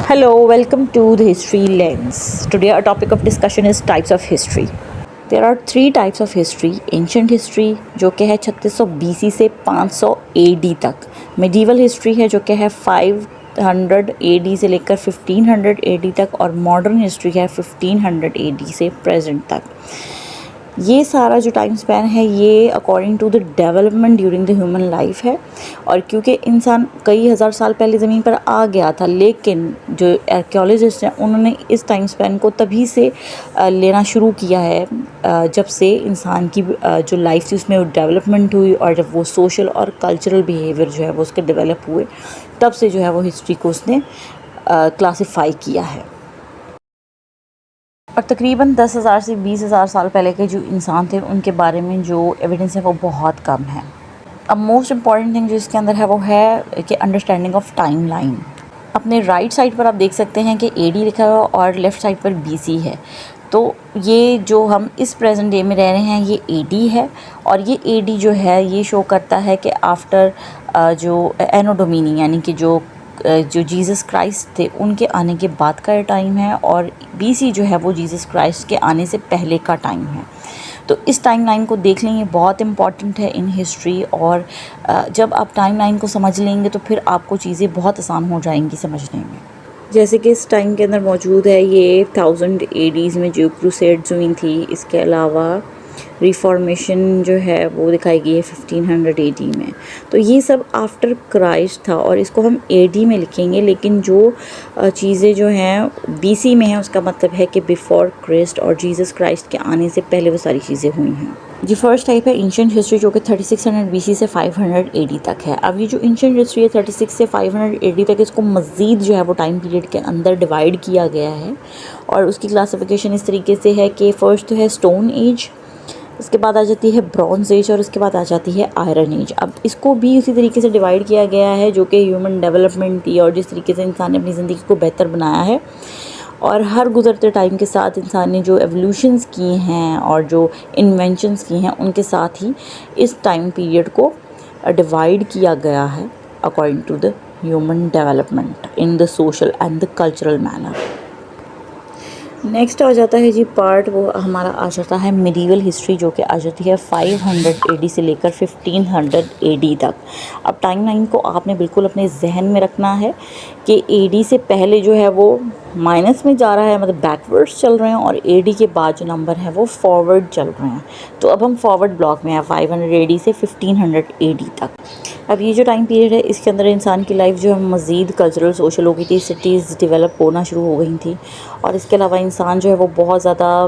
Hello, welcome to the History Lens. Today, our topic of discussion is types of history. There are three types of history. Ancient history जो कि है 3600 BC से 500 AD तक. Medieval history है जो कि है 500 AD से लेकर 1500 AD तक, और modern history है 1500 AD से present तक. ये सारा जो टाइम स्पैन है ये according to the development during the human life है, और क्योंकि इंसान कई हज़ार साल पहले ज़मीन पर आ गया था, लेकिन जो आर्कियोलॉजिस्ट हैं उन्होंने इस टाइम स्पैन को तभी से लेना शुरू किया है जब से इंसान की जो लाइफ थी उसमें डेवलपमेंट हुई, और जब वो सोशल और कल्चरल बिहेवियर जो है वो उसके डेवलप हुए, तब से जो है वो हिस्ट्री को उसने क्लासीफाई किया है. और तकरीबन 10,000 से 20,000 साल पहले के जो इंसान थे उनके बारे में जो एविडेंस है वो बहुत कम है. अब मोस्ट इम्पॉर्टेंट थिंग जो इसके अंदर है वो है कि अंडरस्टैंडिंग ऑफ टाइम लाइन. अपने राइट साइड पर आप देख सकते हैं कि AD लिखा हुआ और लेफ़्ट साइड पर BC है. तो ये जो हम इस प्रेजेंट डे में रह रहे हैं ये AD है, और ये AD जो है ये शो करता है कि आफ्टर जो एनो डोमिनी यानी कि जो जीसस क्राइस्ट थे उनके आने के बाद का टाइम है, और BC जो है वो जीसस क्राइस्ट के आने से पहले का टाइम है. तो इस टाइम लाइन को देख लें, ये बहुत इम्पॉर्टेंट है इन हिस्ट्री, और जब आप टाइम लाइन को समझ लेंगे तो फिर आपको चीज़ें बहुत आसान हो जाएंगी समझने में. जैसे कि इस टाइम के अंदर मौजूद है ये 1000 AD में जो क्रूसेड्स हुई थी. इसके अलावा रिफॉर्मेशन जो है वो दिखाई गई है 1500 AD में. तो ये सब आफ्टर क्राइस्ट था, और इसको हम AD में लिखेंगे, लेकिन जो चीज़ें जो हैं BC में हैं उसका मतलब है कि बिफोर क्राइस्ट, और जीसस क्राइस्ट के आने से पहले वो सारी चीज़ें हुई हैं. जी फर्स्ट टाइप है एंशिएंट हिस्ट्री जो कि 3600 BC से 500 AD तक है. अब ये जो एंशिएंट हिस्ट्री है 36 से 500 AD तक, इसको मज़ीद जो है वो टाइम पीरियड के अंदर डिवाइड किया गया है, और उसकी क्लासिफिकेशन इस तरीके से है कि फ़र्स्ट तो है स्टोन एज, उसके बाद आ जाती है ब्रॉन्ज एज, और उसके बाद आ जाती है आयरन एज. अब इसको भी उसी तरीके से डिवाइड किया गया है जो कि ह्यूमन डेवलपमेंट थी और जिस तरीके से इंसान ने अपनी ज़िंदगी को बेहतर बनाया है, और हर गुज़रते टाइम के साथ इंसान ने जो एवोल्यूशंस की हैं और जो इन्वेंशंस की हैं उनके साथ ही इस टाइम पीरियड को डिवाइड किया गया है according to the human development in the social and the cultural manner. Next आ जाता है जी पार्ट, वो हमारा आ जाता है मिडीवल हिस्ट्री जो कि आ जाती है 500 AD से लेकर 1500 AD तक. अब टाइम लाइन को आपने बिल्कुल अपने जहन में रखना है कि AD से पहले जो है वो माइनस में जा रहा है, मतलब बैकवर्ड्स चल रहे हैं, और AD के बाद जो नंबर है वो फॉरवर्ड चल रहे हैं. तो अब हम फॉरवर्ड ब्लॉक में हैं 500 AD से 1500 AD तक. अब ये जो टाइम पीरियड है इसके अंदर इंसान की लाइफ जो है मज़ीद कल्चरल सोशल हो गई थी, सिटीज़ डेवलप होना शुरू हो गई थी, और इसके अलावा इंसान जो है वो बहुत ज़्यादा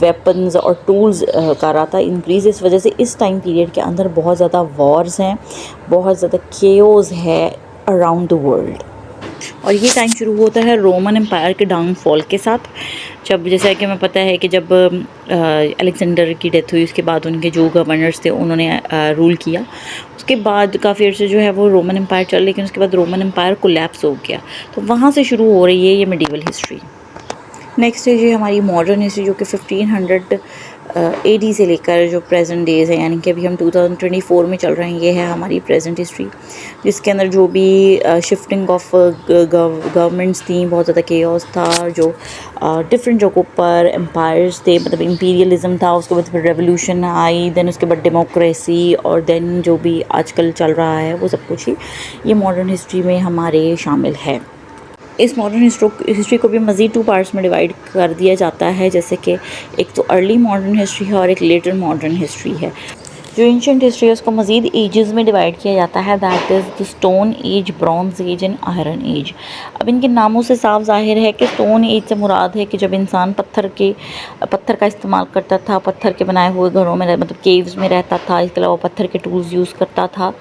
वेपन्स और टूल्स कर रहा था इंक्रीज़. इस वजह से इस टाइम पीरियड के अंदर बहुत ज़्यादा वॉर्स हैं, बहुत ज़्यादा केओस है अराउंड द वर्ल्ड. और ये टाइम शुरू होता है रोमन एम्पायर के डाउनफॉल के साथ. जब जैसा कि हमें पता है कि जब अलेक्जेंडर की डेथ हुई उसके बाद उनके जो गवर्नर्स थे उन्होंने रूल किया, उसके बाद काफ़ी अर्से जो है वो रोमन एम्पायर चल, लेकिन उसके बाद रोमन एम्पायर कोलैप्स हो गया. तो वहाँ से शुरू हो रही है ये मिडीवल हिस्ट्री. नेक्स्ट है जी हमारी मॉडर्न हिस्ट्री जो कि 1500 AD से लेकर जो प्रेजेंट डेज़ है, यानी कि अभी हम 2024 में चल रहे हैं, ये है हमारी प्रेजेंट हिस्ट्री, जिसके अंदर जो भी शिफ्टिंग ऑफ गवर्नमेंट्स थी, बहुत ज़्यादा केओस था, जो डिफरेंट जगहों पर एम्पायर्स थे, मतलब इंपीरियलिज्म था, उसके बाद फिर रेवोल्यूशन आई, देन उसके बाद डेमोक्रेसी, और देन जो भी आजकल चल रहा है वो सब कुछ ही ये मॉडर्न हिस्ट्री में हमारे शामिल है. इस मॉडर्न हिस्ट्री को भी मज़ीद 2 पार्ट्स में डिवाइड कर दिया जाता है, जैसे कि एक तो अर्ली मॉडर्न हिस्ट्री है और एक लेटर मॉडर्न हिस्ट्री है. जो एंशिएंट हिस्ट्री है उसको मज़ीद एजेस में डिवाइड किया जाता है, that is the stone age, bronze age and iron age. अब इनके नामों से साफ जाहिर है कि स्टोन एज से मुराद है कि जब इंसान पत्थर का इस्तेमाल करता था, पत्थर के बनाए हुए घरों में मतलब केव्स में रहता था, इसके अलावा पत्थर के टूल्स यूज़ करता था,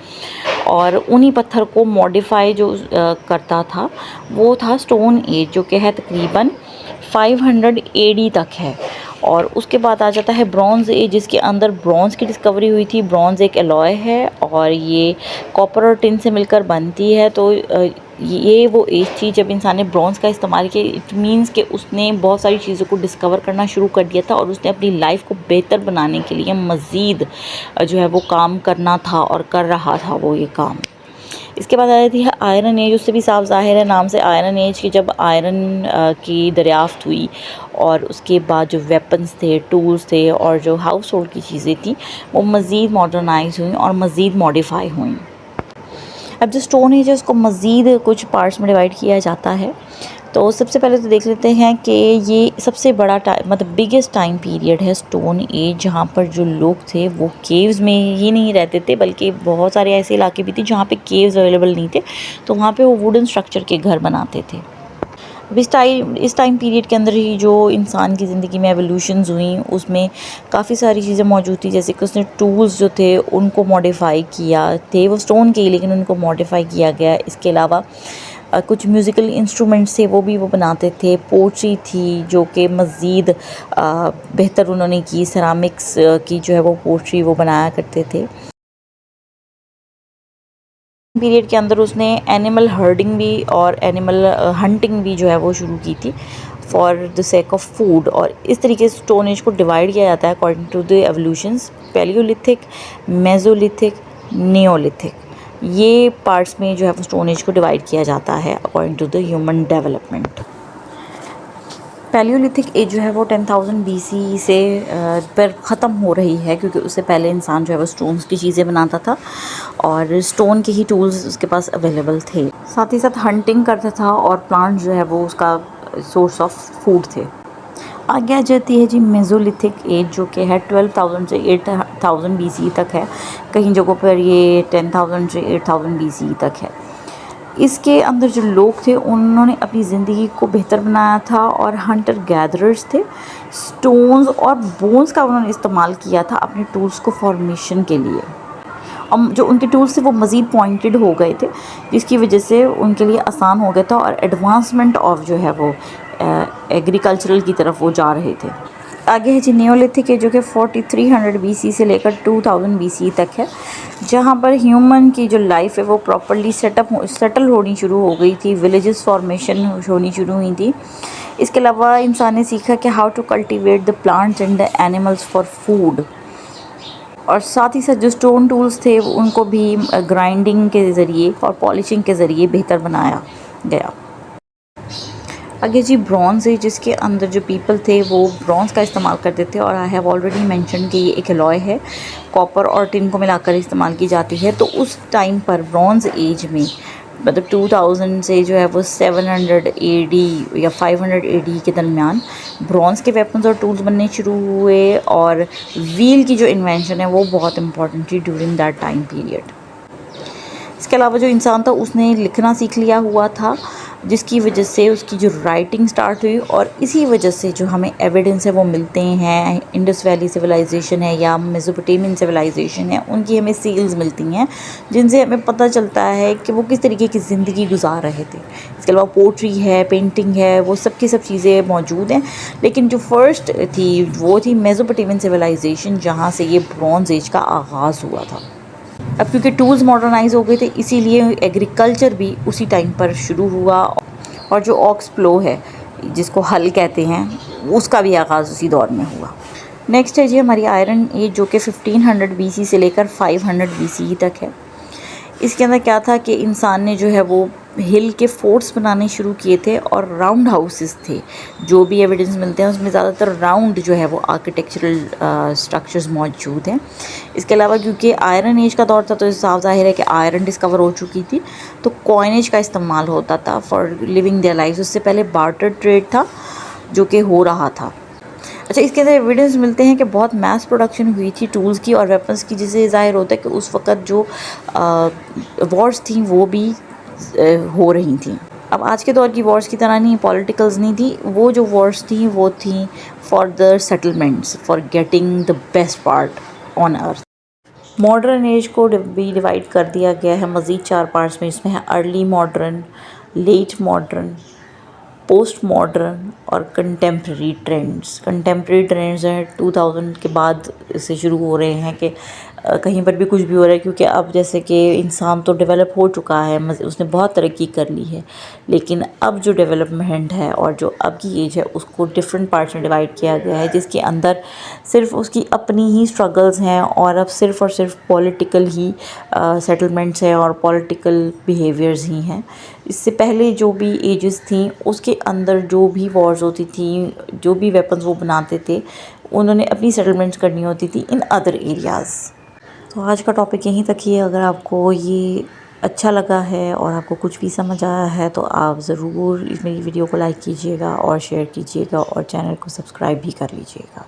और उन्हीं पत्थर को मॉडिफाई जो करता था वो था स्टोन एज, जो कि है तकरीबन 500 AD तक है. और उसके बाद आ जाता है ब्रॉन्ज़ एज, जिसके अंदर ब्रॉन्ज़ की डिस्कवरी हुई थी. ब्रॉन्ज़ एक एलॉय है और ये कॉपर और टिन से मिलकर बनती है. तो ये वो एज थी जब इंसान ने ब्रॉन्ज़ का इस्तेमाल किया. इट मीन्स कि उसने बहुत सारी चीज़ों को डिस्कवर करना शुरू कर दिया था, और उसने अपनी लाइफ को बेहतर बनाने के लिए मज़ीद जो है वो काम करना था और कर रहा था वो ये काम. इसके बाद आ जाती है आयरन एज। उससे भी साफ ज़ाहिर है नाम से आयरन एज की, जब आयरन की दरियाफ्त हुई और उसके बाद जो वेपन्स थे, टूल्स थे और जो हाउस होल्ड की चीज़ें थी वो मज़ीद मॉडर्नाइज हुई और मज़ीद मॉडिफाई हुई। अब जो स्टोन एज है उसको मज़ीद कुछ पार्ट्स में डिवाइड किया जाता है। तो सबसे पहले तो देख लेते हैं कि ये सबसे बड़ा मतलब बिगेस्ट टाइम पीरियड है स्टोन एज, जहाँ पर जो लोग थे वो केव्स में ही नहीं रहते थे, बल्कि बहुत सारे ऐसे इलाके भी थे जहाँ पे केव्स अवेलेबल नहीं थे, तो वहाँ पे वो वुडन स्ट्रक्चर के घर बनाते थे। अब इस टाइम पीरियड के अंदर ही जो इंसान की ज़िंदगी में एवोल्यूशंस हुई उसमें काफ़ी सारी चीज़ें मौजूद थी, जैसे कि उसने टूल्स जो थे उनको मॉडिफाई किया, थे वो स्टोन के ही लेकिन उनको मॉडिफाई किया गया। इसके अलावा कुछ म्यूज़िकल इंस्ट्रूमेंट्स थे वो बनाते थे। पोट्री थी जो कि मज़ीद बेहतर उन्होंने की, सेरामिक्स की जो है वो पोट्री वो बनाया करते थे। पीरियड के अंदर उसने एनिमल हर्डिंग भी और एनिमल हंटिंग भी जो है वो शुरू की थी for the sake of food. और इस तरीके से स्टोन एज को डिवाइड किया जाता है according to the evolutions, paleolithic, mesolithic, neolithic, ये पार्ट्स में जो है वो स्टोन एज को डिवाइड किया जाता है according to the human development. Paleolithic age जो है वो 10,000 BC से पर ख़त्म हो रही है, क्योंकि उससे पहले इंसान जो है वो स्टोन्स की चीज़ें बनाता था और स्टोन के ही टूल्स उसके पास अवेलेबल थे। साथ ही साथ हंटिंग करता था और प्लांट जो है वो उसका सोर्स ऑफ फूड थे। आगे आ जाती है जी मेसोलिथिक एज, जो कि है 12,000 से 8,000 BC तक है। कहीं जगहों पर ये 10,000 से 8,000 BC तक है। इसके अंदर जो लोग थे उन्होंने अपनी ज़िंदगी को बेहतर बनाया था और हंटर गैदरर्स थे। स्टोन्स और बोन्स का उन्होंने इस्तेमाल किया था अपने टूल्स को फॉर्मेशन के लिए। जो उनके टूल्स थे वो मज़ीद पॉइंटेड हो गए थे, जिसकी वजह से उनके लिए आसान हो गया था और एडवांसमेंट ऑफ जो है वो एग्रीकल्चरल की तरफ वो जा रहे थे। आगे है जी नियोलिथिक है, जो कि 4300 BC से लेकर 2000 BC तक है, जहाँ पर ह्यूमन की जो लाइफ है वो प्रॉपरली सेटल होनी शुरू हो गई थी, विलेजेस फॉर्मेशन होनी शुरू हुई थी। इसके अलावा इंसान ने सीखा कि how to cultivate the plants and the animals for food. और साथ ही साथ जो स्टोन टूल्स थे उनको भी ग्राइंडिंग के ज़रिए और पॉलिशिंग के ज़रिए बेहतर बनाया गया। आगे जी ब्रॉन्ज़ है, जिसके अंदर जो पीपल थे वो ब्रॉन्ज़ का इस्तेमाल करते थे और आई हैव ऑलरेडी मेंशन कि ये एक अलॉय है, कॉपर और टिन को मिलाकर इस्तेमाल की जाती है। तो उस टाइम पर ब्रॉन्ज़ एज में मतलब 2000 से जो है वो 700 AD या 500 AD के दरमियान ब्रॉन्ज़ के वेपन्स और टूल्स बनने शुरू हुए और व्हील की जो इन्वेंशन है वो बहुत इंपॉर्टेंट थी ड्यूरिंग दैट टाइम पीरियड। इसके अलावा जो इंसान था उसने लिखना सीख लिया हुआ था, जिसकी वजह से उसकी जो राइटिंग स्टार्ट हुई और इसी वजह से जो हमें एविडेंस है वो मिलते हैं। इंडस वैली सिविलाइजेशन है या मेसोपोटामियन सिविलाइजेशन है, उनकी हमें सील्स मिलती हैं जिनसे हमें पता चलता है कि वो किस तरीके की ज़िंदगी गुजार रहे थे। इसके अलावा पोट्री है, पेंटिंग है, वो सब की सब चीज़ें मौजूद हैं। लेकिन जो फर्स्ट थी वो थी मेसोपोटामियन सिविलाइजेशन, जहाँ से ये ब्रॉन्ज़ एज का आगाज़ हुआ था। अब क्योंकि टूल्स मॉडर्नाइज हो गए थे इसीलिए एग्रीकल्चर भी उसी टाइम पर शुरू हुआ और जो ऑक्स प्लो है जिसको हल कहते हैं उसका भी आगाज़ उसी दौर में हुआ। नेक्स्ट है जी हमारी आयरन एज, जो कि 1500 BC से लेकर 500 BC तक है। इसके अंदर क्या था कि इंसान ने जो है वो हिल के फोर्ट्स बनाने शुरू किए थे और राउंड हाउसेस थे। जो भी एविडेंस मिलते हैं उसमें ज़्यादातर राउंड जो है वो आर्किटेक्चरल स्ट्रक्चर्स मौजूद हैं। इसके अलावा क्योंकि आयरन एज का दौर था तो साफ ज़ाहिर है कि आयरन डिस्कवर हो चुकी थी, तो कॉइनेज का इस्तेमाल होता था फॉर लिविंग देयर लाइफ। उससे पहले बार्टर ट्रेड था जो कि हो रहा था। अच्छा, इसके अंदर एविडेंस मिलते हैं कि बहुत मैस प्रोडक्शन हुई थी टूल्स की और वेपन्स की, जिससे ज़ाहिर होता है कि उस वक़्त जो वॉर्स थी वो भी हो रही थी। अब आज के दौर की वॉर्स की तरह नहीं, पॉलिटिकल्स नहीं थी, वो जो वॉर्स थी वो थी for the settlements, for getting the best part on earth. Modern age को भी डिवाइड कर दिया गया है मज़ीद 4 पार्ट्स में। इसमें है early modern, late modern, post modern और कंटेम्प्रेरी ट्रेंड्स हैं 2000 के बाद से शुरू हो रहे हैं कि कहीं पर भी कुछ भी हो रहा है, क्योंकि अब जैसे कि इंसान तो डेवलप हो चुका है, उसने बहुत तरक्की कर ली है, लेकिन अब जो डेवलपमेंट है और जो अब की एज है उसको डिफरेंट पार्ट्स में डिवाइड किया गया है, जिसके अंदर सिर्फ उसकी अपनी ही स्ट्रगल्स हैं और अब सिर्फ और सिर्फ पॉलिटिकल ही सेटलमेंट्स हैं और पॉलिटिकल बिहेवियर्स ही हैं। इससे पहले जो भी एजेस थी उसके अंदर जो भी वॉर्स होती थी, जो भी वेपन्स वो बनाते थे, उन्होंने अपनी सेटलमेंट्स करनी होती थी इन अदर एरियाज़। तो आज का टॉपिक यहीं तक ही है। अगर आपको ये अच्छा लगा है और आपको कुछ भी समझ आया है तो आप ज़रूर इस मेरी वीडियो को लाइक कीजिएगा और शेयर कीजिएगा और चैनल को सब्सक्राइब भी कर लीजिएगा।